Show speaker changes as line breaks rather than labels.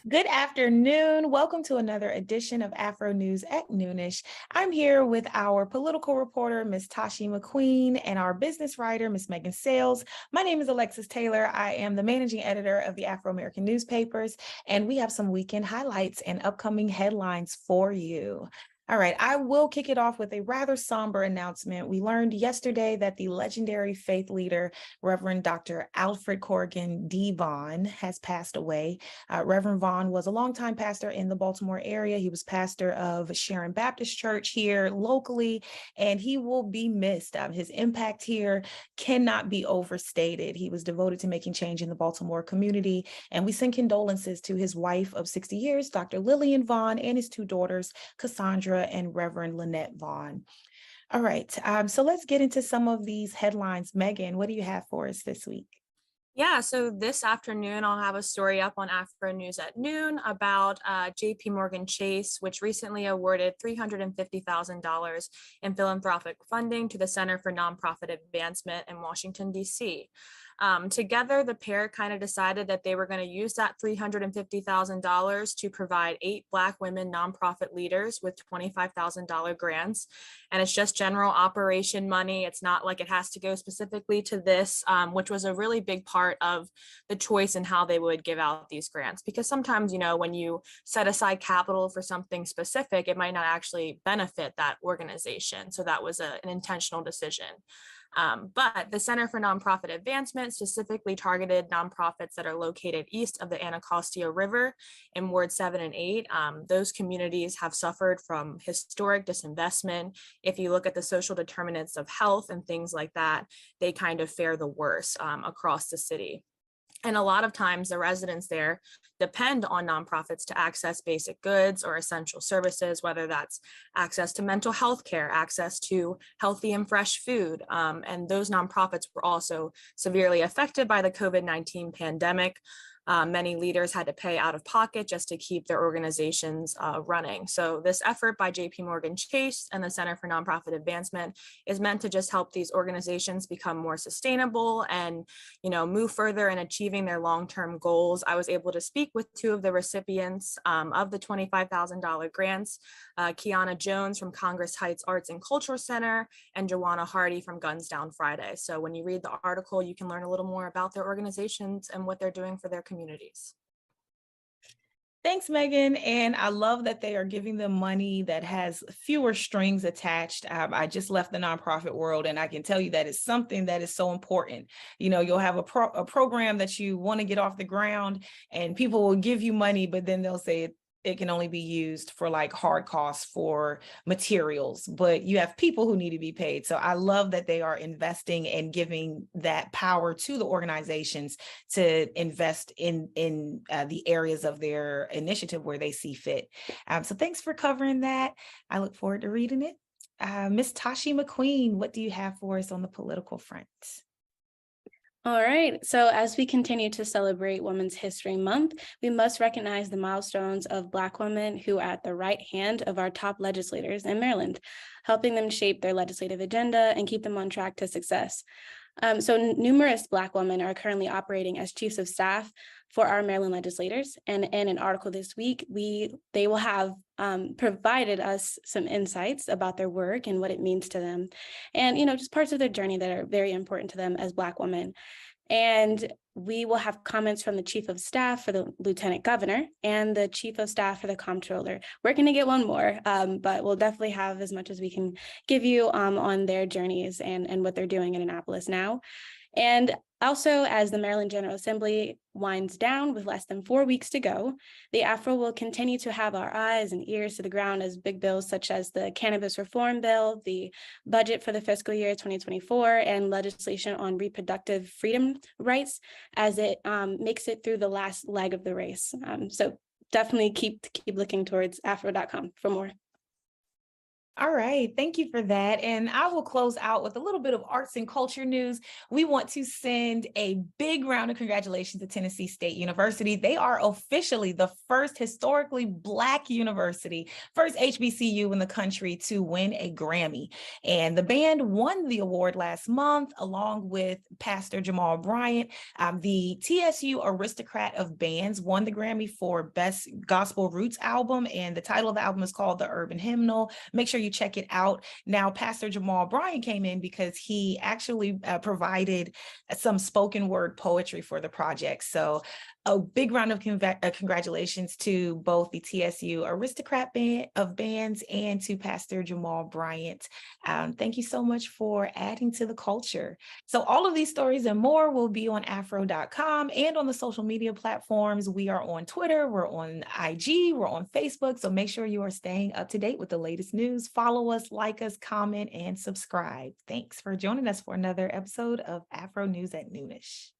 Good afternoon. Welcome to another edition of Afro News at Noonish. I'm here with our political reporter, Ms. Tashi McQueen, and our business writer, Ms. Megan Sales. My name is Alexis Taylor. I am the managing editor of the Afro-American newspapers, and we have some weekend highlights and upcoming headlines for you. All right, I will kick it off with a rather somber announcement. We learned yesterday that the legendary faith leader, Reverend Dr. Alfred Corrigan D. Vaughn, has passed away. Reverend Vaughn was a longtime pastor in the Baltimore area. He was pastor of Sharon Baptist Church here locally, and he will be missed. His impact here cannot be overstated. He was devoted to making change in the Baltimore community, and we send condolences to his wife of 60 years, Dr. Lillian Vaughn, and his two daughters, Cassandra and Reverend Lynette Vaughn. All right, so let's get into some of these headlines. Megan, what do you have for us this week?
Yeah, so this afternoon, I'll have a story up on Afro News at noon about JP Morgan Chase, which recently awarded $350,000 in philanthropic funding to the Center for Nonprofit Advancement in Washington, D.C. Together, the pair kind of decided that they were going to use that $350,000 to provide 8 Black women nonprofit leaders with $25,000 grants. And it's just general operation money. It's not like it has to go specifically to this, which was a really big part of the choice in how they would give out these grants. Because sometimes, when you set aside capital for something specific, it might not actually benefit that organization. So that was an intentional decision. But the Center for Nonprofit Advancement specifically targeted nonprofits that are located east of the Anacostia River in Ward 7 and 8. Those communities have suffered from historic disinvestment. If you look at the social determinants of health and things like that, they kind of fare the worst across the city. And a lot of times the residents there depend on nonprofits to access basic goods or essential services, whether that's access to mental health care, access to healthy and fresh food. And those nonprofits were also severely affected by the COVID-19 pandemic. Many leaders had to pay out of pocket just to keep their organizations running. So this effort by JP Morgan Chase and the Center for Nonprofit Advancement is meant to just help these organizations become more sustainable and, move further in achieving their long-term goals. I was able to speak with 2 of the recipients of the $25,000 grants, Kiana Jones from Congress Heights Arts and Culture Center and Joanna Hardy from Guns Down Friday. So when you read the article, you can learn a little more about their organizations and what they're doing for their communities.
Thanks, Megan. And I love that they are giving them money that has fewer strings attached. I just left the nonprofit world, and I can tell you that it's something that is so important. You'll have a program that you want to get off the ground, and people will give you money, but then they'll say it can only be used for like hard costs for materials, but you have people who need to be paid. So I love that they are investing and giving that power to the organizations to invest in the areas of their initiative where they see fit. So thanks for covering that. I look forward to reading it. Ms. Tashi McQueen, what do you have for us on the political front?
All right, so as we continue to celebrate Women's History Month, we must recognize the milestones of Black women who are at the right hand of our top legislators in Maryland, helping them shape their legislative agenda and keep them on track to success. So numerous Black women are currently operating as chiefs of staff for our Maryland legislators. And in an article this week, they will have provided us some insights about their work and what it means to them. And, just parts of their journey that are very important to them as Black women. And we will have comments from the chief of staff for the lieutenant governor and the chief of staff for the comptroller. We're going to get one more, but we'll definitely have as much as we can give you on their journeys and what they're doing in Annapolis now. And also, as the Maryland General Assembly winds down with less than 4 weeks to go, the AFRO will continue to have our eyes and ears to the ground as big bills such as the Cannabis Reform Bill, the budget for the fiscal year 2024, and legislation on reproductive freedom rights as it makes it through the last leg of the race. So definitely keep looking towards afro.com for more.
All right, thank you for that. And I will close out with a little bit of arts and culture news. We want to send a big round of congratulations to Tennessee State University. They are officially the first historically Black university, first HBCU in the country to win a Grammy. And the band won the award last month, along with Pastor Jamal Bryant. The TSU Aristocrat of Bands won the Grammy for Best Gospel Roots Album, and the title of the album is called The Urban Hymnal. Make sure you check it out. Now, Pastor Jamal Bryant came in because he actually provided some spoken word poetry for the project. So a big round of congratulations to both the TSU Aristocrat Band of Bands and to Pastor Jamal Bryant. Thank you so much for adding to the culture. So all of these stories and more will be on afro.com and on the social media platforms. We are on Twitter, we're on IG, we're on Facebook. So make sure you are staying up to date with the latest news. Follow us, like us, comment, and subscribe. Thanks for joining us for another episode of Afro News at Noonish.